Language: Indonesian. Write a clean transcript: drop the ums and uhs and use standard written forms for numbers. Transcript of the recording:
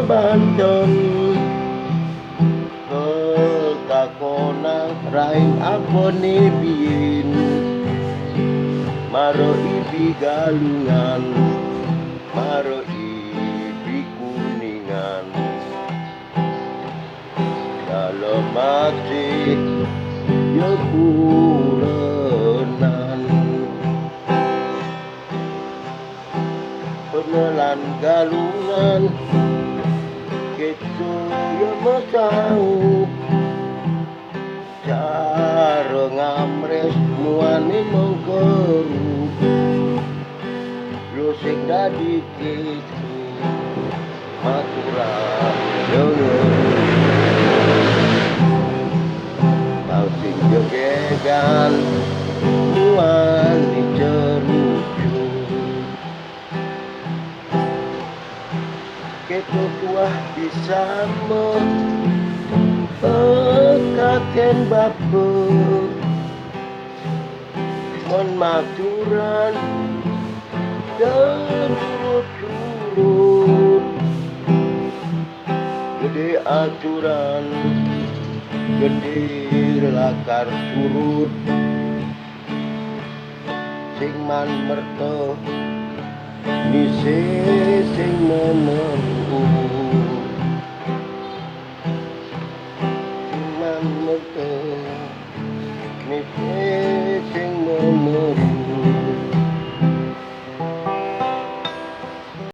banten ketakonan raing apone biyen maro ibi galungan maro ibi kuningan dalam hati ya kurenan penelan galungan ketu ya mesau cara ngamres muane mengkeru lo sing dadi ketu maturan denger sing jogegan muane cerucu ketu tuah bisa pekaten bape mon maturan dan curut gede aturan gede lakar surut sing man merto nise sing menemu